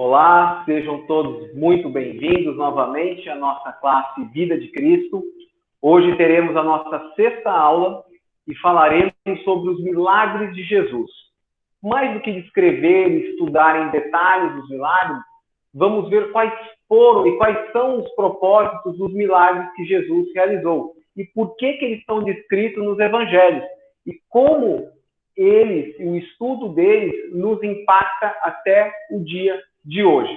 Olá, sejam todos muito bem-vindos novamente à nossa classe Vida de Cristo. Hoje teremos a nossa sexta aula e falaremos sobre os milagres de Jesus. Mais do que descrever e estudar em detalhes os milagres, vamos ver quais foram e quais são os propósitos dos milagres que Jesus realizou e por que eles estão descritos nos evangelhos e como eles e o estudo deles nos impacta até o dia de hoje.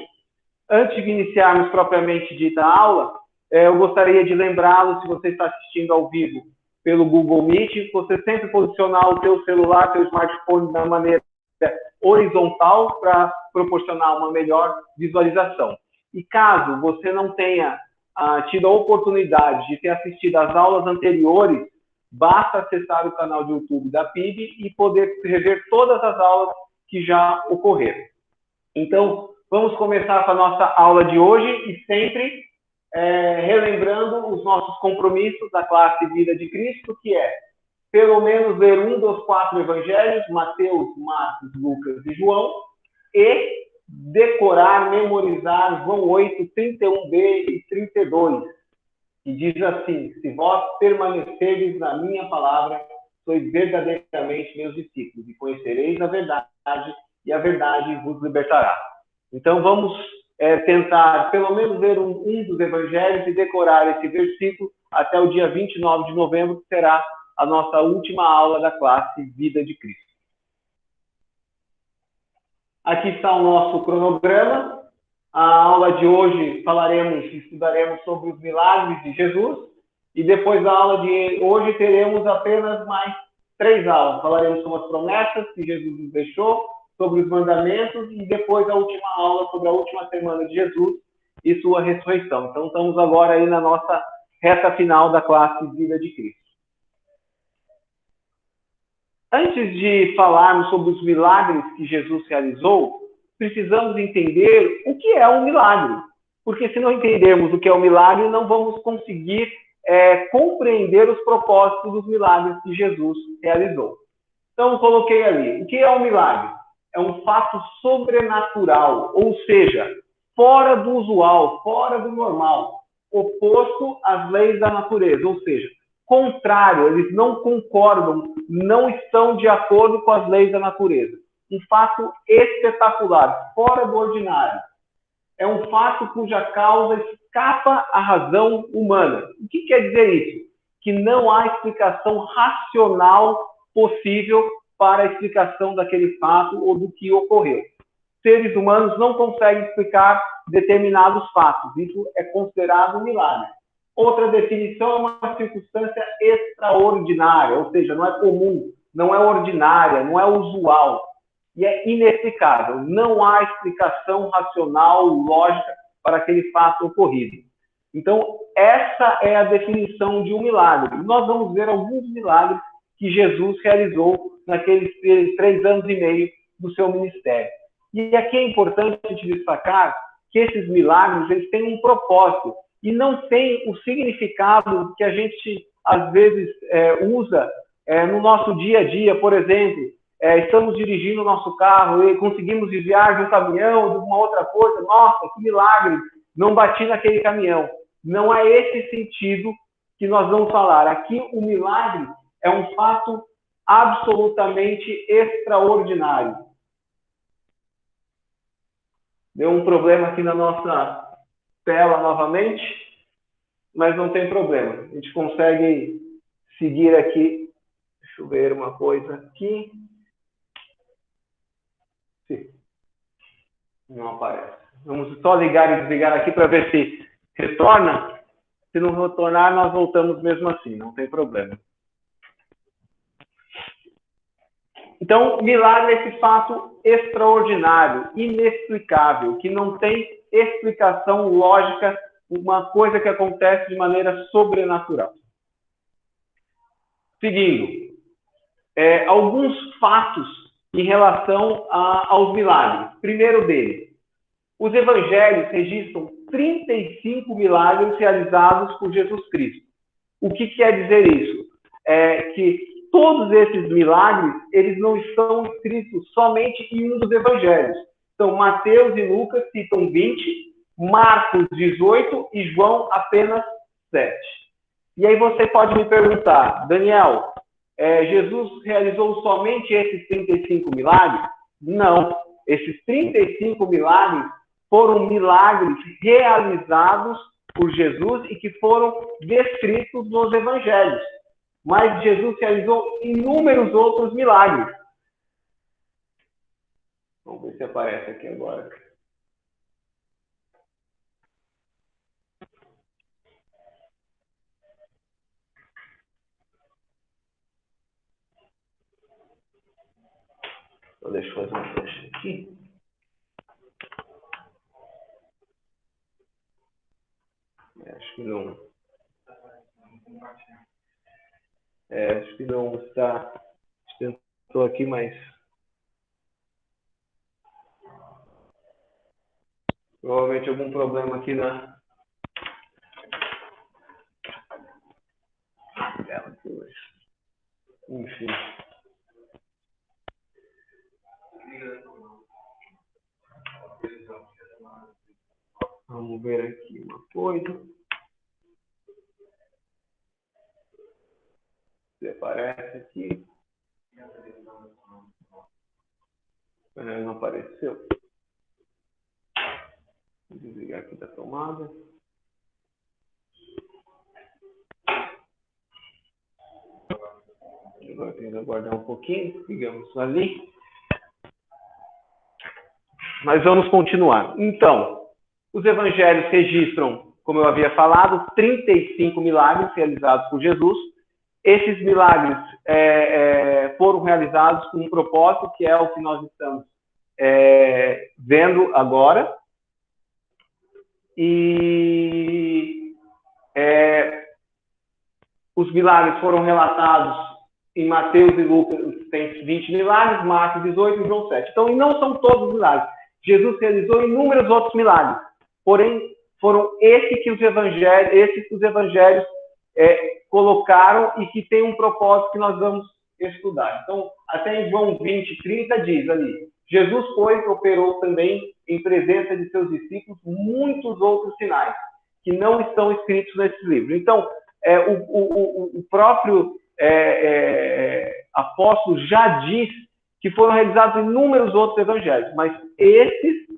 Antes de iniciarmos propriamente dita a aula, eu gostaria de lembrá-lo, se você está assistindo ao vivo pelo Google Meet, você sempre posicionar o seu celular, seu smartphone da maneira horizontal para proporcionar uma melhor visualização. E caso você não tenha tido a oportunidade de ter assistido às aulas anteriores, basta acessar o canal de YouTube da PIB e poder rever todas as aulas que já ocorreram. Então, vamos começar com a nossa aula de hoje e sempre relembrando os nossos compromissos da classe Vida de Cristo, que é pelo menos ler um dos 4 evangelhos, Mateus, Marcos, Lucas e João, e decorar, memorizar João 8, 31b e 32, que diz assim: se vós permanecerdes na minha palavra, sois verdadeiramente meus discípulos, e conhecereis a verdade, e a verdade vos libertará. Então, vamos tentar, pelo menos, ler um dos evangelhos e decorar esse versículo até o dia 29 de novembro, que será a nossa última aula da classe Vida de Cristo. Aqui está o nosso cronograma. A aula de hoje estudaremos sobre os milagres de Jesus, e depois da aula de hoje teremos apenas mais 3 aulas. Falaremos sobre as promessas que Jesus nos deixou, sobre os mandamentos, e depois a última aula sobre a última semana de Jesus e sua ressurreição. Então, estamos agora aí na nossa reta final da classe Vida de Cristo. Antes de falarmos sobre os milagres que Jesus realizou, precisamos entender o que é um milagre. Porque se não entendermos o que é um milagre, não vamos conseguir compreender os propósitos dos milagres que Jesus realizou. Então, eu coloquei ali. O que é um milagre? É um fato sobrenatural, ou seja, fora do usual, fora do normal, oposto às leis da natureza, ou seja, contrário, eles não concordam, não estão de acordo com as leis da natureza. Um fato espetacular, fora do ordinário. É um fato cuja causa escapa à razão humana. O que quer dizer isso? Que não há explicação racional possível para a explicação daquele fato ou do que ocorreu. Seres humanos não conseguem explicar determinados fatos. Isso é considerado um milagre. Outra definição é uma circunstância extraordinária, ou seja, não é comum, não é ordinária, não é usual. E é inexplicável. Não há explicação racional, lógica para aquele fato ocorrido. Então, essa é a definição de um milagre. Nós vamos ver alguns milagres que Jesus realizou naqueles 3 anos e meio do seu ministério. E aqui é importante a gente destacar que esses milagres eles têm um propósito e não têm o significado que a gente, às vezes, usa no nosso dia a dia. Por exemplo, estamos dirigindo o nosso carro e conseguimos desviar de um caminhão, de uma outra coisa. Nossa, que milagre! Não bati naquele caminhão. Não é esse sentido que nós vamos falar. Aqui, o milagre é um fato absolutamente extraordinário. Deu um problema aqui na nossa tela novamente, mas não tem problema. A gente consegue seguir aqui. Deixa eu ver uma coisa aqui. Sim. Não aparece. Vamos só ligar e desligar aqui para ver se retorna. Se não retornar, nós voltamos mesmo assim, não tem problema. Então, milagre é esse fato extraordinário, inexplicável, que não tem explicação lógica, uma coisa que acontece de maneira sobrenatural. Seguindo, alguns fatos em relação aos milagres. Primeiro deles, os evangelhos registram 35 milagres realizados por Jesus Cristo. O que quer dizer isso? Que todos esses milagres, eles não estão escritos somente em um dos evangelhos. Então, Mateus e Lucas citam 20, Marcos 18 e João apenas 7. E aí você pode me perguntar, Daniel, Jesus realizou somente esses 35 milagres? Não. Esses 35 milagres foram milagres realizados por Jesus e que foram descritos nos evangelhos. Mas Jesus realizou inúmeros outros milagres. Vamos ver se aparece aqui agora. Então, deixa eu fazer um teste aqui. Acho que não. Acho que não está. Estou aqui, mas provavelmente algum problema aqui na tela. Enfim. Vamos ver aqui uma coisa. Se aparece aqui. Não apareceu. Vou desligar aqui da tomada. Agora tem que aguardar um pouquinho. Ligamos ali. Mas vamos continuar. Então, os evangelhos registram, como eu havia falado, 35 milagres realizados por Jesus. Esses milagres foram realizados com um propósito, que é o que nós estamos vendo agora. E os milagres foram relatados em Mateus e Lucas, tem 20 milagres, Marcos 18 e João 7. Então, e não são todos os milagres. Jesus realizou inúmeros outros milagres. Porém, foram esses que os evangelhos colocaram e que tem um propósito que nós vamos estudar. Então, até em João 20, 30 diz ali, Jesus, pois, operou também em presença de seus discípulos muitos outros sinais que não estão escritos nesse livro. Então, o próprio apóstolo já diz que foram realizados inúmeros outros evangelhos, mas esses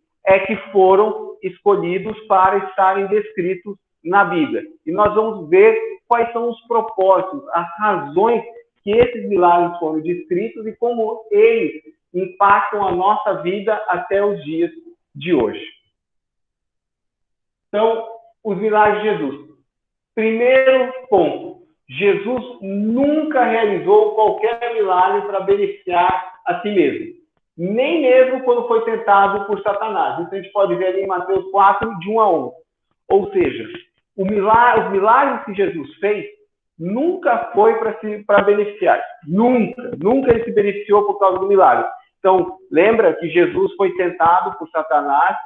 que foram escolhidos para estarem descritos na Bíblia. E nós vamos ver quais são os propósitos, as razões que esses milagres foram descritos e como eles impactam a nossa vida até os dias de hoje. Então, os milagres de Jesus. Primeiro ponto, Jesus nunca realizou qualquer milagre para beneficiar a si mesmo. Nem mesmo quando foi tentado por Satanás. Isso a gente pode ver ali em Mateus 4, de 1 a 11. Ou seja, os milagres que Jesus fez nunca foi para beneficiar. Nunca ele se beneficiou por causa do milagre. Então, lembra que Jesus foi tentado por Satanás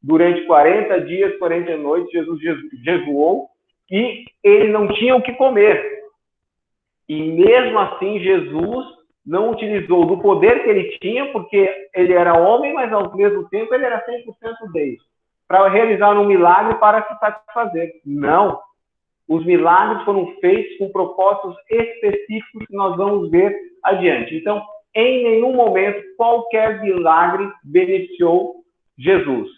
durante 40 dias, 40 noites, Jesus jejuou e ele não tinha o que comer. E mesmo assim, Jesus não utilizou do poder que ele tinha, porque ele era homem, mas ao mesmo tempo ele era 100% Deus, para realizar um milagre para se satisfazer. Não. Os milagres foram feitos com propósitos específicos que nós vamos ver adiante. Então, em nenhum momento, qualquer milagre beneficiou Jesus.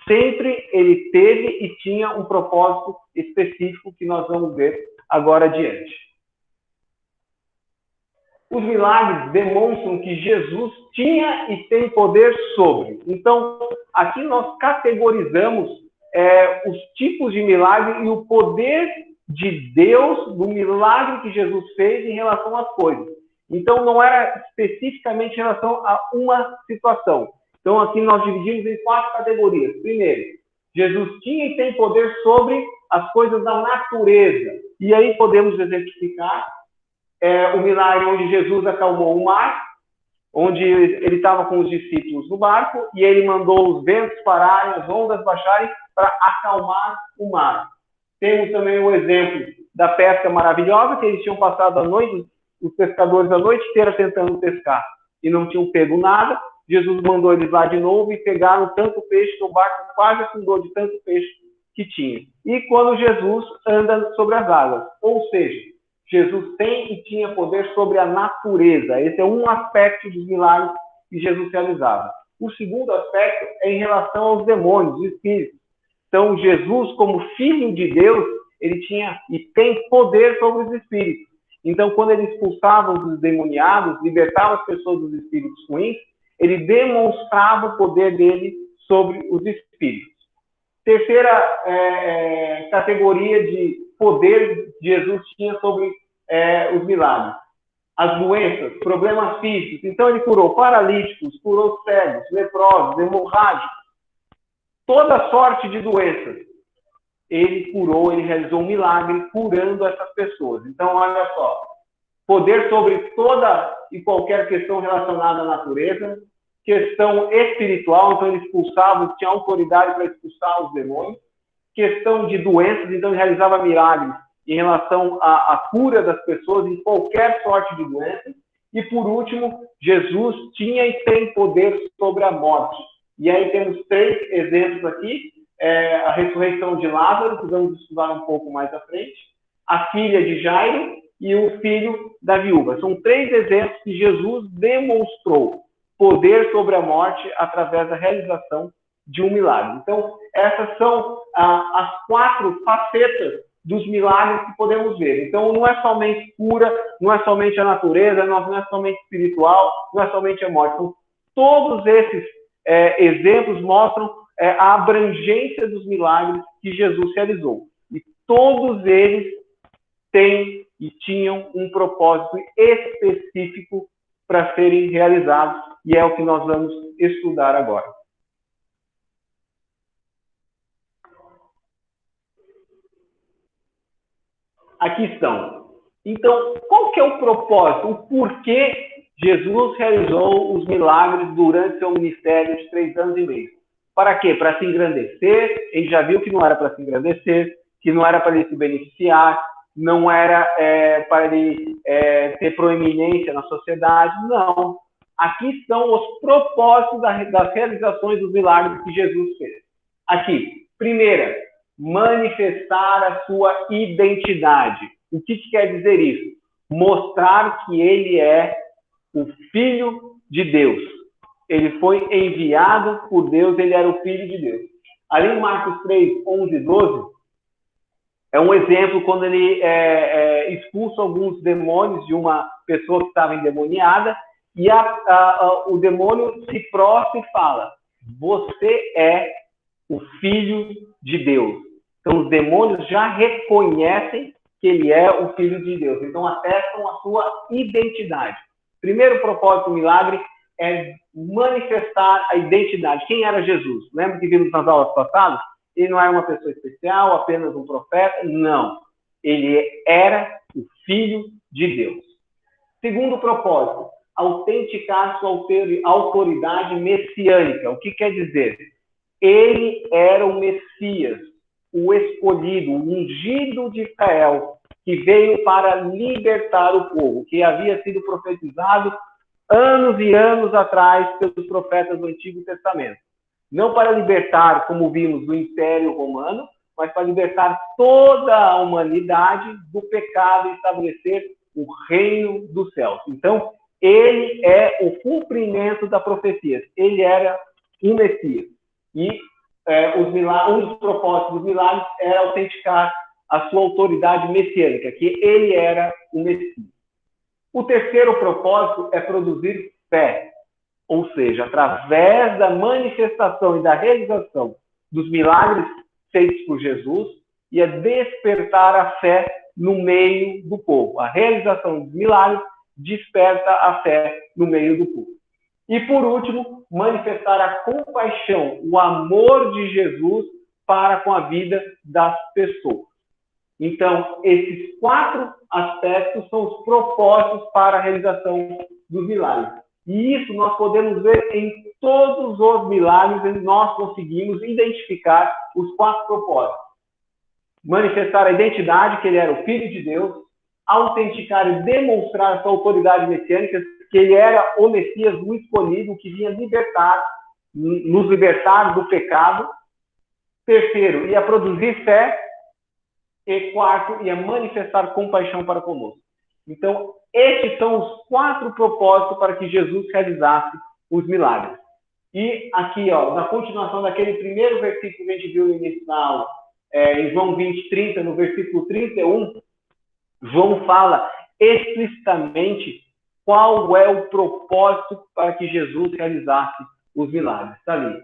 Sempre ele teve e tinha um propósito específico que nós vamos ver agora adiante. Os milagres demonstram que Jesus tinha e tem poder sobre. Então, aqui nós categorizamos os tipos de milagre e o poder de Deus do milagre que Jesus fez em relação às coisas. Então, não era especificamente em relação a uma situação. Então, aqui nós dividimos em 4 categorias. Primeiro, Jesus tinha e tem poder sobre as coisas da natureza. E aí podemos exemplificar o milagre onde Jesus acalmou o mar, onde ele estava com os discípulos no barco e ele mandou os ventos pararem, as ondas baixarem para acalmar o mar. Temos também o exemplo da pesca maravilhosa, que eles tinham passado a noite, os pescadores a noite inteira tentando pescar e não tinham pego nada. Jesus mandou eles lá de novo e pegaram tanto peixe que o barco quase afundou de tanto peixe que tinha. E quando Jesus anda sobre as águas, ou seja, Jesus tem e tinha poder sobre a natureza. Esse é um aspecto dos milagres que Jesus realizava. O segundo aspecto é em relação aos demônios, os espíritos. Então, Jesus, como Filho de Deus, ele tinha e tem poder sobre os espíritos. Então, quando ele expulsava os endemoniados, libertava as pessoas dos espíritos ruins, ele demonstrava o poder dele sobre os espíritos. Terceira categoria de poder que Jesus tinha sobre os milagres. As doenças, problemas físicos. Então, ele curou paralíticos, curou cegos, leprosos, hemorrágicos, toda sorte de doenças. Ele curou, ele realizou um milagre curando essas pessoas. Então, olha só, poder sobre toda e qualquer questão relacionada à natureza, questão espiritual, então ele expulsava, tinha autoridade para expulsar os demônios, questão de doenças, então ele realizava milagres em relação à cura das pessoas em qualquer sorte de doença. E, por último, Jesus tinha e tem poder sobre a morte. E aí temos 3 exemplos aqui. A ressurreição de Lázaro, que vamos estudar um pouco mais à frente, a filha de Jairo e o filho da viúva. São 3 exemplos que Jesus demonstrou poder sobre a morte através da realização de um milagre. Então, essas são as 4 facetas dos milagres que podemos ver. Então, não é somente cura, não é somente a natureza, não é somente espiritual, não é somente a morte. Então, todos esses exemplos mostram a abrangência dos milagres que Jesus realizou. E todos eles têm e tinham um propósito específico para serem realizados, e é o que nós vamos estudar agora. Aqui estão. Então, qual que é o propósito? O porquê Jesus realizou os milagres durante seu ministério de 3 anos e meio? Para quê? Para se engrandecer. Ele já viu que não era para se engrandecer, que não era para ele se beneficiar, não era para ele ter proeminência na sociedade. Não. Aqui estão os propósitos das realizações dos milagres que Jesus fez. Aqui, primeira, manifestar a sua identidade. O que quer dizer isso? Mostrar que ele é o Filho de Deus. Ele foi enviado por Deus, ele era o Filho de Deus. Ali em Marcos 3, 11 e 12, é um exemplo quando ele expulsa alguns demônios de uma pessoa que estava endemoniada, e o demônio se prostra e fala: você é o Filho de Deus. Então, os demônios já reconhecem que ele é o Filho de Deus. Então, atestam a sua identidade. Primeiro propósito do milagre é manifestar a identidade. Quem era Jesus? Lembra que vimos nas aulas passadas? Ele não era uma pessoa especial, apenas um profeta. Não. Ele era o Filho de Deus. Segundo propósito, autenticar sua autoridade messiânica. O que quer dizer? Ele era o Messias, o escolhido, o ungido de Israel, que veio para libertar o povo, que havia sido profetizado anos e anos atrás pelos profetas do Antigo Testamento. Não para libertar, como vimos, do Império Romano, mas para libertar toda a humanidade do pecado e estabelecer o reino dos céus. Então, ele é o cumprimento da profecia. Ele era o Messias. E um dos propósitos dos milagres era autenticar a sua autoridade messiânica, que ele era o Messias. O terceiro propósito é produzir fé, ou seja, através da manifestação e da realização dos milagres feitos por Jesus, ia despertar a fé no meio do povo. A realização dos milagres desperta a fé no meio do povo. E, por último, manifestar a compaixão, o amor de Jesus para com a vida das pessoas. Então, esses 4 aspectos são os propósitos para a realização dos milagres. E isso nós podemos ver em todos os milagres, nós conseguimos identificar os 4 propósitos. Manifestar a identidade, que ele era o Filho de Deus, autenticar e demonstrar a sua autoridade messiânica, que ele era o Messias, o escolhido, que vinha nos libertar do pecado. Terceiro, ia produzir fé. E quarto, ia manifestar compaixão para conosco. Então, estes são os 4 propósitos para que Jesus realizasse os milagres. E aqui, na continuação daquele primeiro versículo que a gente viu no início da aula, em João 20, 30, no versículo 31, João fala explicitamente qual é o propósito para que Jesus realizasse os milagres. Está ali.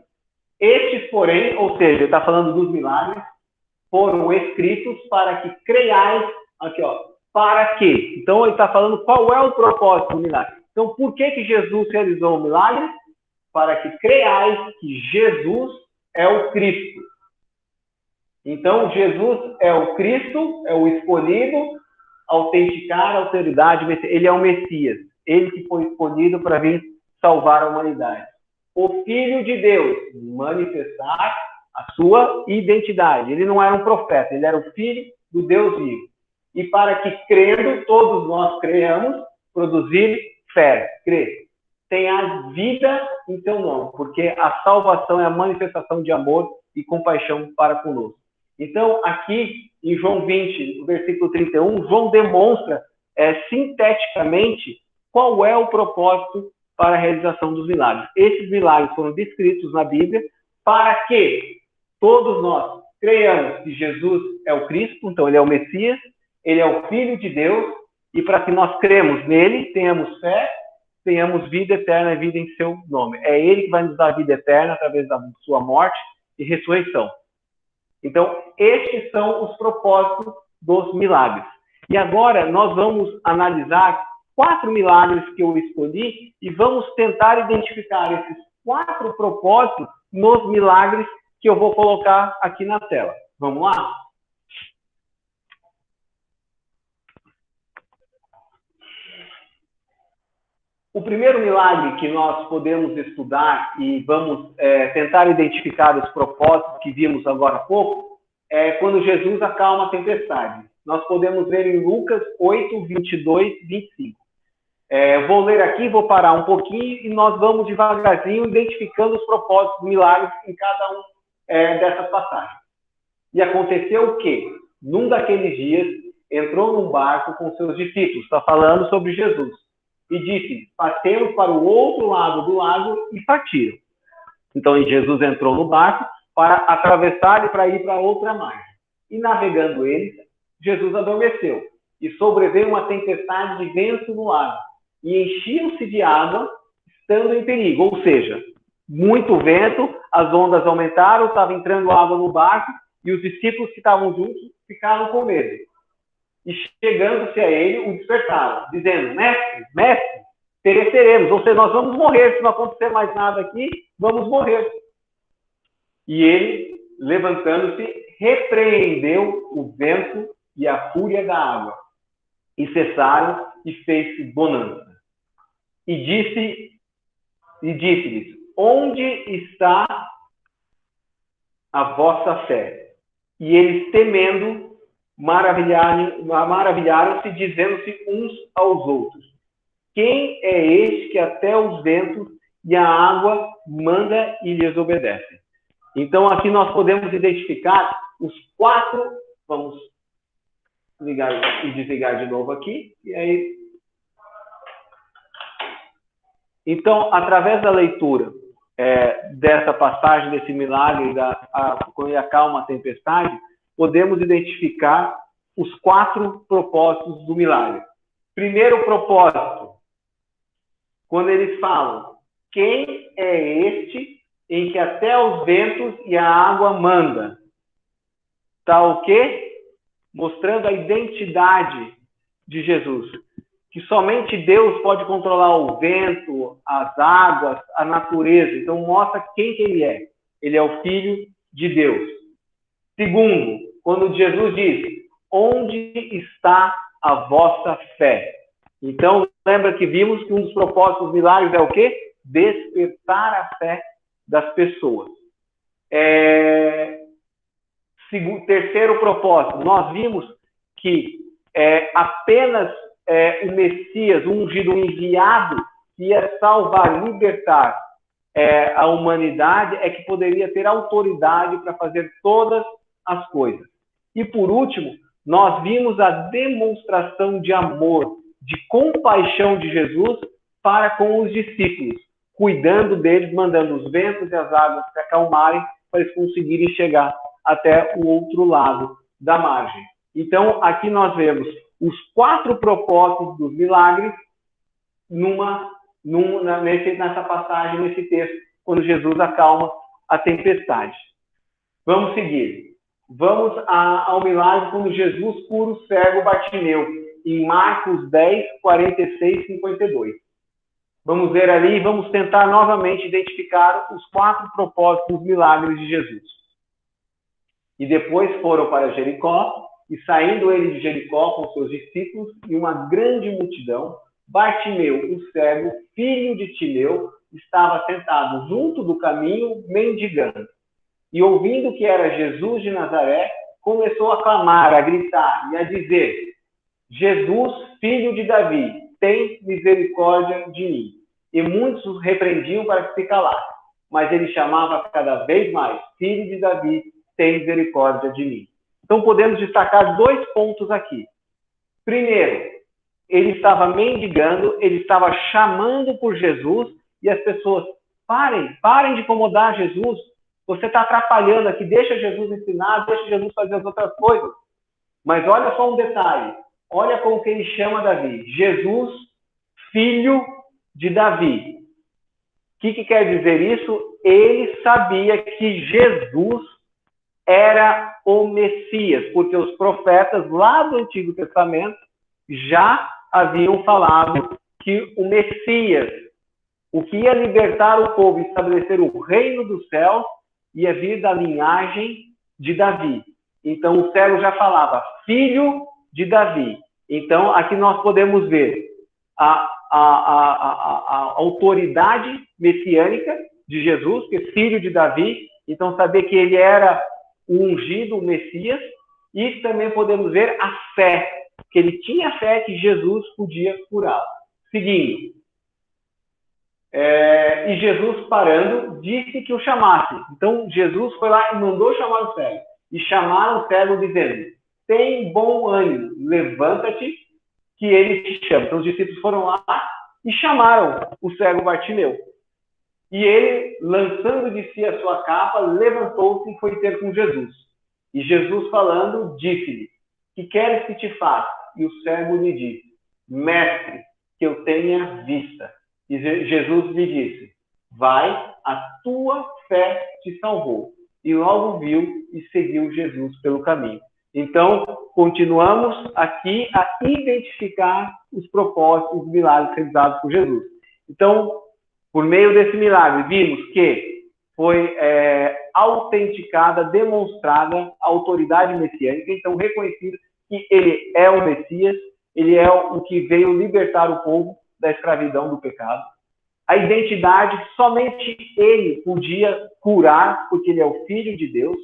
Estes, porém, ou seja, ele está falando dos milagres, foram escritos para que creiais, aqui para quê? Então ele está falando qual é o propósito do milagre. Então por que Jesus realizou o milagre? Para que creiais que Jesus é o Cristo. Então Jesus é o Cristo, é o escolhido, autenticar a autoridade, ele é o Messias, ele que foi escolhido para vir salvar a humanidade. O Filho de Deus, manifestar a sua identidade. Ele não era um profeta, ele era o Filho do Deus vivo. E para que, crendo, todos nós creiamos, produzir fé, crer. Tenha vida em seu nome, porque a salvação é a manifestação de amor e compaixão para conosco. Então, aqui, em João 20, no versículo 31, João demonstra sinteticamente qual é o propósito para a realização dos milagres. Esses milagres foram descritos na Bíblia para que todos nós creiamos que Jesus é o Cristo, então ele é o Messias, ele é o Filho de Deus, e para que nós cremos nele, tenhamos fé, tenhamos vida eterna e vida em seu nome. É ele que vai nos dar vida eterna através da sua morte e ressurreição. Então, estes são os propósitos dos milagres. E agora nós vamos analisar 4 milagres que eu escolhi e vamos tentar identificar esses 4 propósitos nos milagres que eu vou colocar aqui na tela. Vamos lá? O primeiro milagre que nós podemos estudar e vamos tentar identificar os propósitos que vimos agora há pouco é quando Jesus acalma a tempestade. Nós podemos ver em Lucas 8, 22, 25. Vou ler aqui, vou parar um pouquinho e nós vamos devagarzinho identificando os propósitos milagres em cada um dessas passagens. E aconteceu o quê? Num daqueles dias, entrou num barco com seus discípulos, está falando sobre Jesus, e disse, passemos para o outro lado do lago e partiram. Então Jesus entrou no barco para atravessar e para ir para outra margem. E navegando eles, Jesus adormeceu, e sobreveio uma tempestade de vento no lago, e enchiam-se de água, estando em perigo. Ou seja, muito vento, as ondas aumentaram, estava entrando água no barco, e os discípulos que estavam juntos ficaram com medo. E chegando-se a ele, o despertaram, dizendo, mestre, pereceremos. Ou seja, nós vamos morrer, se não acontecer mais nada aqui, vamos morrer. E ele, levantando-se, repreendeu o vento e a fúria da água. E cessaram e fez-se bonança. E disse-lhes, onde está a vossa fé? E eles, temendo, maravilharam-se, dizendo-se uns aos outros, quem é este que até os ventos e a água manda e lhes obedece? Então, aqui nós podemos identificar os 4, vamos ligar e desligar de novo aqui, e aí... Então, através da leitura dessa passagem, desse milagre, quando ele acalma a tempestade, podemos identificar os 4 propósitos do milagre. Primeiro propósito, quando eles falam, quem é este em que até os ventos e a água manda? Está o quê? Mostrando a identidade de Jesus. Que somente Deus pode controlar o vento, as águas, a natureza. Então, mostra quem que ele é. Ele é o Filho de Deus. Segundo, quando Jesus diz, onde está a vossa fé? Então, lembra que vimos que um dos propósitos dos milagres é o quê? Despertar a fé das pessoas. Terceiro propósito, nós vimos que apenas o Messias, o ungido, o enviado, que ia salvar, libertar a humanidade, é que poderia ter autoridade para fazer todas as coisas. E por último, nós vimos a demonstração de amor, de compaixão de Jesus para com os discípulos, cuidando deles, mandando os ventos e as águas se acalmarem para eles conseguirem chegar até o outro lado da margem. Então, aqui nós vemos os 4 propósitos dos milagres nessa passagem, nesse texto, quando Jesus acalma a tempestade. Vamos seguir. Vamos ao milagre quando Jesus cura o cego Bartimeu, em Marcos 10, 46 e 52. Vamos ver ali e vamos tentar novamente identificar os 4 propósitos dos milagres de Jesus. E depois foram para Jericó, e saindo ele de Jericó com seus discípulos e uma grande multidão, Bartimeu, o cego, filho de Timeu, estava sentado junto do caminho, mendigando. E ouvindo que era Jesus de Nazaré, começou a clamar, a gritar e a dizer: Jesus, filho de Davi, tem misericórdia de mim. E muitos os repreendiam para que se calasse. Mas ele chamava cada vez mais: Filho de Davi, tem misericórdia de mim. Então podemos destacar 2 pontos aqui. Primeiro, ele estava mendigando, ele estava chamando por Jesus, e as pessoas: parem de incomodar Jesus. Você está atrapalhando aqui, deixa Jesus ensinar, deixa Jesus fazer as outras coisas. Mas olha só um detalhe, olha como que ele chama Davi: Jesus, filho de Davi. O que quer dizer isso? Ele sabia que Jesus era o Messias, porque os profetas lá do Antigo Testamento já haviam falado que o Messias, o que ia libertar o povo e estabelecer o reino dos céus, ia vir da linhagem de Davi. Então o cego já falava: filho de Davi. Então aqui nós podemos ver a autoridade messiânica de Jesus, que é filho de Davi. Então saber que ele era o ungido, o Messias. E também podemos ver a fé, que ele tinha fé que Jesus podia curá-lo. Seguindo. E Jesus, parando, disse que o chamasse. Então Jesus foi lá e mandou chamar o cego. E chamaram o cego dizendo: tem bom ânimo, levanta-te, que ele te chama. Então os discípulos foram lá e chamaram o cego Bartimeu. E ele, lançando de si a sua capa, levantou-se e foi ter com Jesus. E Jesus, falando, disse-lhe: que queres que te faça? E o cego lhe disse: mestre, que eu tenha vista. E Jesus lhe disse: vai, a tua fé te salvou. E logo viu e seguiu Jesus pelo caminho. Então, continuamos aqui a identificar os propósitos dos milagres realizados por Jesus. Então, por meio desse milagre, vimos que foi autenticada, demonstrada a autoridade messiânica, então reconhecido que ele é o Messias, ele é o que veio libertar o povo da escravidão do pecado. A identidade, somente ele podia curar, porque ele é o Filho de Deus.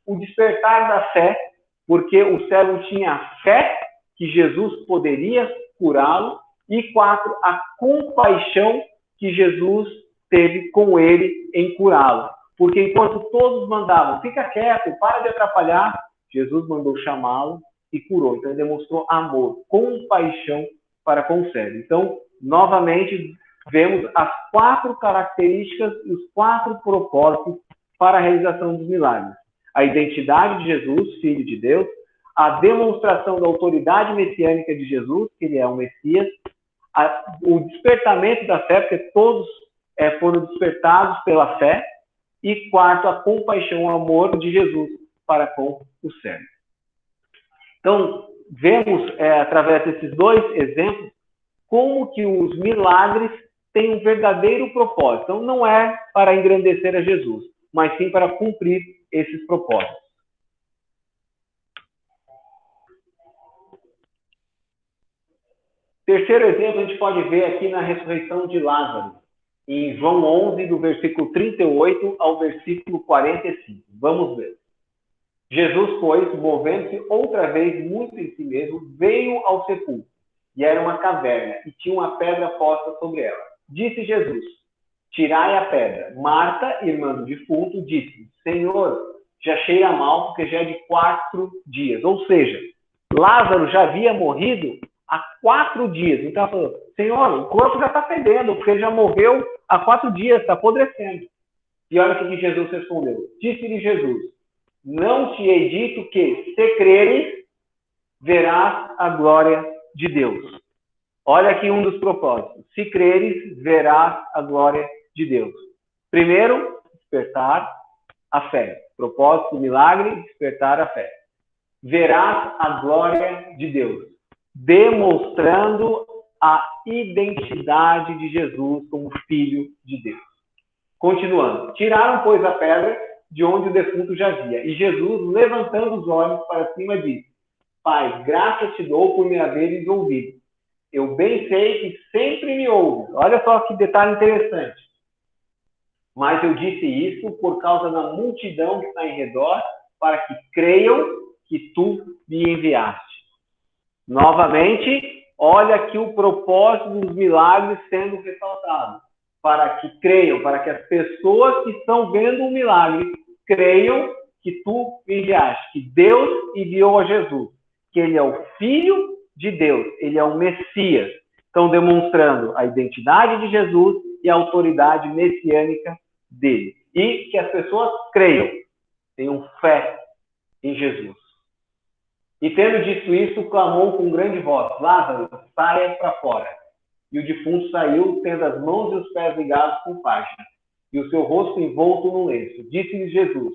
O despertar da fé, porque o cego tinha fé que Jesus poderia curá-lo. E 4, a compaixão que Jesus teve com ele em curá-lo. Porque enquanto todos mandavam: fica quieto, para de atrapalhar, Jesus mandou chamá-lo e curou. Então ele demonstrou amor, compaixão para com o cego. Então, novamente, vemos as 4 características e os 4 propósitos para a realização dos milagres. A identidade de Jesus, Filho de Deus, a demonstração da autoridade messiânica de Jesus, que ele é o Messias, o despertamento da fé, porque todos foram despertados pela fé, e 4, a compaixão, o amor de Jesus para com o cego. Então, vemos, através desses 2 exemplos, como que os milagres têm um verdadeiro propósito. Então, não é para engrandecer a Jesus, mas sim para cumprir esses propósitos. Terceiro exemplo, a gente pode ver aqui na ressurreição de Lázaro, em João 11, do versículo 38 ao versículo 45. Vamos ver. Jesus, pois, movendo-se outra vez muito em si mesmo, veio ao sepulcro. E era uma caverna, e tinha uma pedra posta sobre ela. Disse Jesus: tirai a pedra. Marta, irmã do defunto, disse: Senhor, já cheira mal porque já é de 4 dias. Ou seja, Lázaro já havia morrido há 4 dias. Então ela falou: Senhor, o corpo já está fedendo, porque ele já morreu há 4 dias, está apodrecendo. E olha o que Jesus respondeu. Disse-lhe Jesus: não te hei dito que, se creres, verás a glória de Deus. Olha aqui um dos propósitos. Se creres, verás a glória de Deus. Primeiro, despertar a fé. Propósito do milagre, despertar a fé. Verás a glória de Deus, demonstrando a identidade de Jesus como Filho de Deus. Continuando. Tiraram, pois, a pedra de onde o defunto jazia. E Jesus, levantando os olhos para cima, disse: Pai, graças te dou por me haveres ouvido. Eu bem sei que sempre me ouves. Olha só que detalhe interessante. Mas eu disse isso por causa da multidão que está em redor, para que creiam que tu me enviaste. Novamente, olha aqui o propósito dos milagres sendo ressaltado. Para que creiam, para que as pessoas que estão vendo o milagre creiam que tu me enviaste, que Deus enviou a Jesus, que ele é o Filho de Deus, ele é o Messias. Estão demonstrando a identidade de Jesus e a autoridade messiânica dele. E que as pessoas creiam, tenham fé em Jesus. E tendo dito isso, clamou com grande voz: Lázaro, saia para fora. E o defunto saiu, tendo as mãos e os pés ligados com faixa, e o seu rosto envolto num lenço. Disse-lhe Jesus: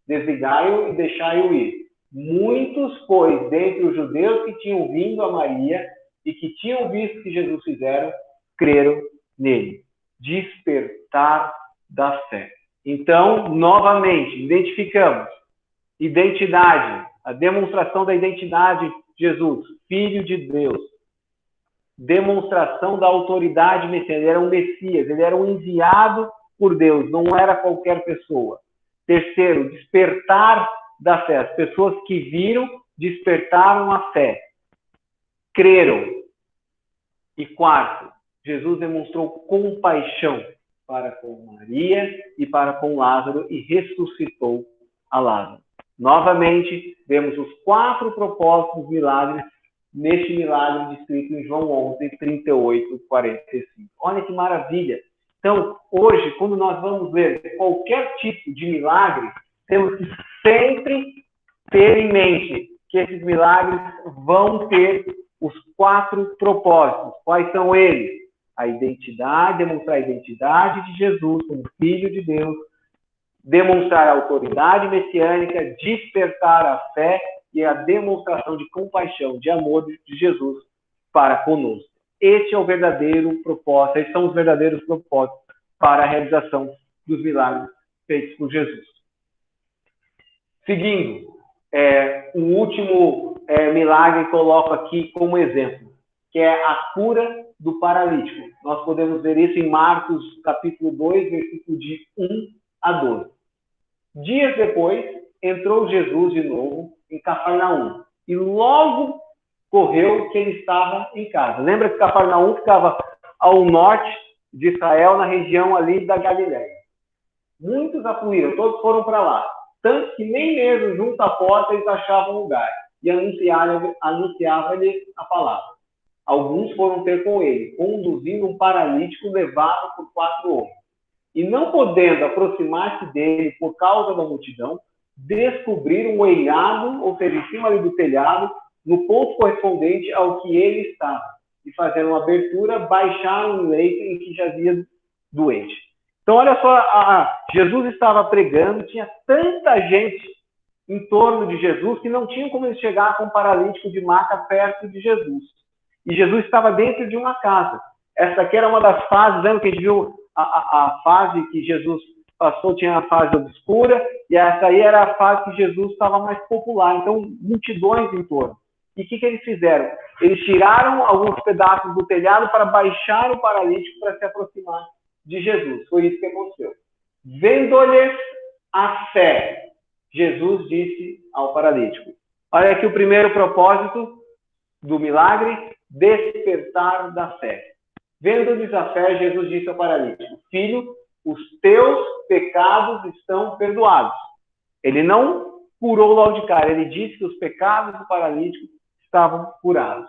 desligai-o e deixai-o ir. Muitos, pois, dentre os judeus que tinham vindo a Maria e que tinham visto o que Jesus fizeram, creram nele. Despertar da fé. Então, novamente, identificamos identidade, a demonstração da identidade de Jesus, Filho de Deus. Demonstração da autoridade messiânica. Ele era um Messias, ele era um enviado por Deus, não era qualquer pessoa. Terceiro, despertar da fé. As pessoas que viram, despertaram a fé. Creram. E quarto, Jesus demonstrou compaixão para com Maria e para com Lázaro e ressuscitou a Lázaro. Novamente, vemos os 4 propósitos dos milagres neste milagre descrito em João 11, 38, 45. Olha que maravilha! Então, hoje, quando nós vamos ler qualquer tipo de milagre, temos que sempre ter em mente que esses milagres vão ter os 4 propósitos. Quais são eles? A identidade, demonstrar a identidade de Jesus como Filho de Deus, demonstrar a autoridade messiânica, despertar a fé e a demonstração de compaixão, de amor de Jesus para conosco. Este é o verdadeiro propósito, esses são os verdadeiros propósitos para a realização dos milagres feitos por Jesus. Seguindo, o último milagre que coloco aqui como exemplo, que é a cura do paralítico. Nós podemos ver isso em Marcos, capítulo 2, versículo de 1 a 12. Dias depois, entrou Jesus de novo em Cafarnaum, e logo correu que ele estava em casa. Lembra que Cafarnaum ficava ao norte de Israel, na região ali da Galileia. Muitos afluíram, todos foram para lá, tanto que nem mesmo junto à porta eles achavam lugar, e anunciavam-lhe a palavra. Alguns foram ter com ele, conduzindo um paralítico levado por 4 homens. E não podendo aproximar-se dele por causa da multidão, descobriram um eirado, ou seja, em cima ali do telhado, no ponto correspondente ao que ele estava. E fazendo uma abertura, baixaram o leito em que jazia doente. Então, olha só, Jesus estava pregando, tinha tanta gente em torno de Jesus que não tinha como ele chegar com um paralítico de maca perto de Jesus. E Jesus estava dentro de uma casa. Essa aqui era uma das fases, lembra que a gente viu a fase que Jesus passou, tinha a fase obscura, e essa aí era a fase que Jesus estava mais popular. Então, multidões em torno. E o que eles fizeram? Eles tiraram alguns pedaços do telhado para baixar o paralítico para se aproximar de Jesus. Foi isso que aconteceu. Vendo-lhes a fé, Jesus disse ao paralítico. Olha aqui o primeiro propósito do milagre: despertar da fé. Vendo-lhes a fé, Jesus disse ao paralítico: Filho, os teus pecados estão perdoados. Ele não curou logo de cara, ele disse que os pecados do paralítico estavam curados.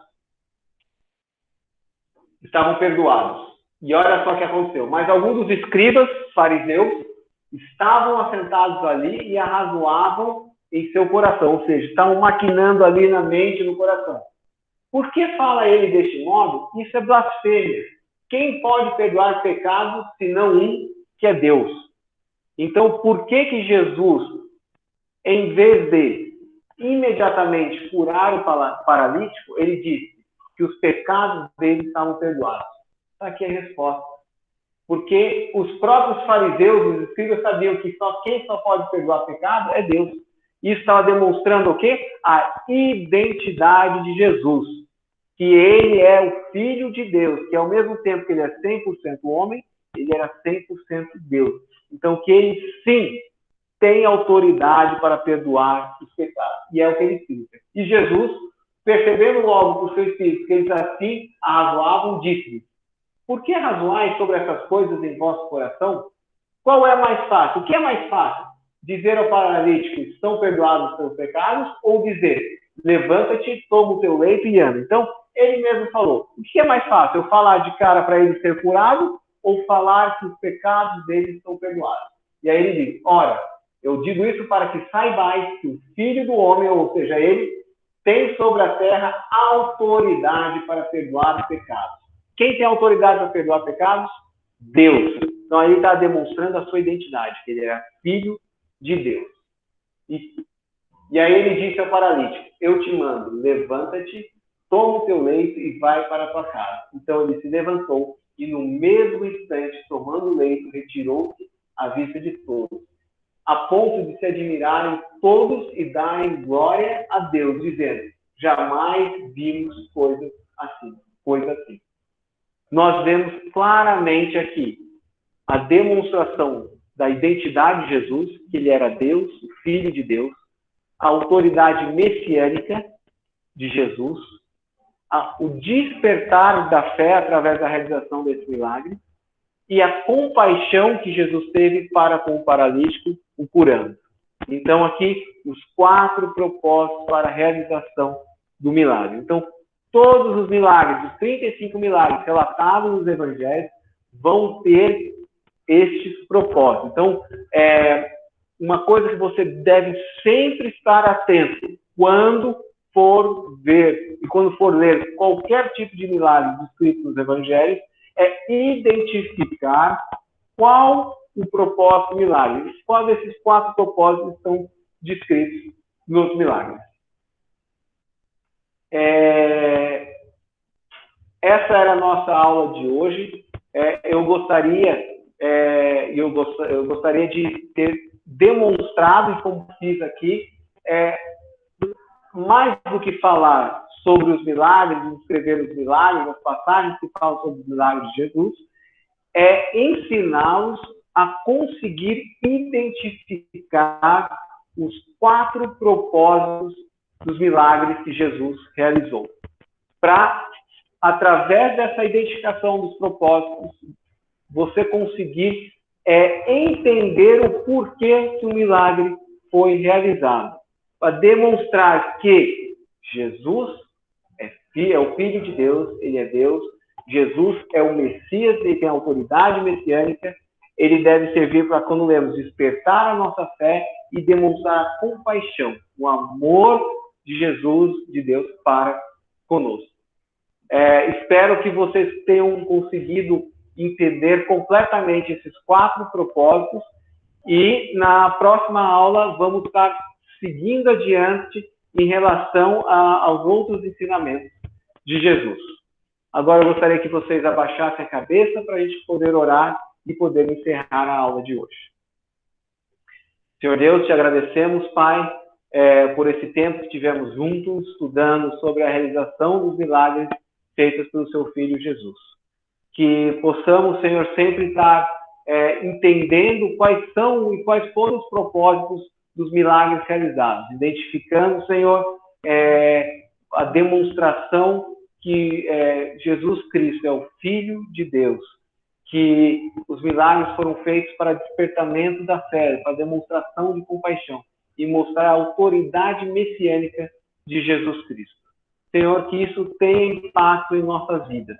Estavam perdoados. E olha só o que aconteceu. Mas alguns dos escribas, fariseus, estavam assentados ali e arrazoavam em seu coração, ou seja, estavam maquinando ali na mente e no coração. Por que fala ele deste modo? Isso é blasfêmia. Quem pode perdoar pecados senão um que é Deus? Então, por que Jesus, em vez de imediatamente curar o paralítico, ele disse que os pecados dele estavam perdoados? Está aqui a resposta. Porque os próprios fariseus, os escribas, sabiam que quem só pode perdoar pecado é Deus. Isso estava demonstrando o quê? A identidade de Jesus. Que ele é o Filho de Deus, que ao mesmo tempo que ele é 100% homem, ele era 100% Deus. Então, que ele, sim, tem autoridade para perdoar os pecados. E é o que ele explica. E Jesus, percebendo logo por seu espírito que eles assim arrazoavam, disse: Por que arrazoais sobre essas coisas em vosso coração? Qual é mais fácil? O que é mais fácil? Dizer ao paralítico: estão perdoados os teus pecados? Ou dizer: levanta-te, toma o teu leito e anda? Então, ele mesmo falou: o que é mais fácil? Eu falar de cara para ele ser curado ou falar que os pecados dele estão perdoados? E aí ele diz: ora, eu digo isso para que saibais que o Filho do Homem, ou seja, ele, tem sobre a terra autoridade para perdoar os pecados. Quem tem autoridade para perdoar pecados? Deus. Então aí está demonstrando a sua identidade, que ele era filho de Deus. E aí ele disse ao paralítico: eu te mando, levanta-te, toma o teu leito e vai para a tua casa. Então ele se levantou e no mesmo instante, tomando o leito, retirou-se à vista de todos, a ponto de se admirarem todos e darem glória a Deus, dizendo: jamais vimos coisa assim. Nós vemos claramente aqui a demonstração da identidade de Jesus, que ele era Deus, o Filho de Deus, a autoridade messiânica de Jesus, o despertar da fé através da realização desse milagre e a compaixão que Jesus teve para com o paralítico, o curando. Então, aqui, os 4 propósitos para a realização do milagre. Então, todos os milagres, os 35 milagres relatados nos evangelhos, vão ter estes propósitos. Então, uma coisa que você deve sempre estar atento quando for ver e quando for ler qualquer tipo de milagre descrito nos evangelhos é identificar qual o propósito do milagre. Qual desses 4 propósitos estão descritos nos milagres. Essa era a nossa aula de hoje. Eu gostaria de ter demonstrado, e como fiz aqui, mais do que falar sobre os milagres, escrever os milagres, as passagens que falam sobre os milagres de Jesus, é ensiná-los a conseguir identificar os 4 propósitos dos milagres que Jesus realizou. Para, através dessa identificação dos propósitos, você conseguir entender o porquê que o milagre foi realizado. Para demonstrar que Jesus é o Filho de Deus, ele é Deus, Jesus é o Messias, ele tem autoridade messiânica, ele deve servir para, quando lemos, despertar a nossa fé e demonstrar a compaixão, o amor de Jesus, de Deus, para conosco. Espero que vocês tenham conseguido entender completamente esses 4 propósitos e na próxima aula vamos estar seguindo adiante em relação aos outros ensinamentos de Jesus. Agora eu gostaria que vocês abaixassem a cabeça para a gente poder orar e poder encerrar a aula de hoje. Senhor Deus, te agradecemos, Pai, por esse tempo que tivemos juntos, estudando sobre a realização dos milagres feitos pelo seu Filho Jesus. Que possamos, Senhor, sempre estar entendendo quais são e quais foram os propósitos dos milagres realizados, identificando, Senhor, a demonstração que Jesus Cristo é o Filho de Deus, que os milagres foram feitos para despertamento da fé, para demonstração de compaixão e mostrar a autoridade messiânica de Jesus Cristo. Senhor, que isso tenha impacto em nossas vidas,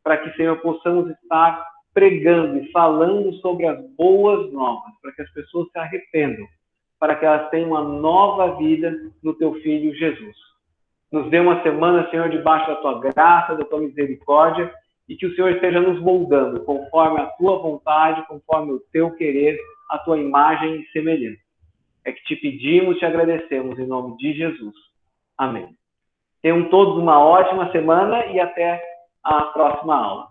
para que, Senhor, possamos estar pregando e falando sobre as boas novas, para que as pessoas se arrependam, para que elas tenham uma nova vida no Teu Filho Jesus. Nos dê uma semana, Senhor, debaixo da Tua graça, da Tua misericórdia, e que o Senhor esteja nos moldando conforme a Tua vontade, conforme o Teu querer, a Tua imagem e semelhança. É que te pedimos, te agradecemos, em nome de Jesus. Amém. Tenham todos uma ótima semana e até a próxima aula.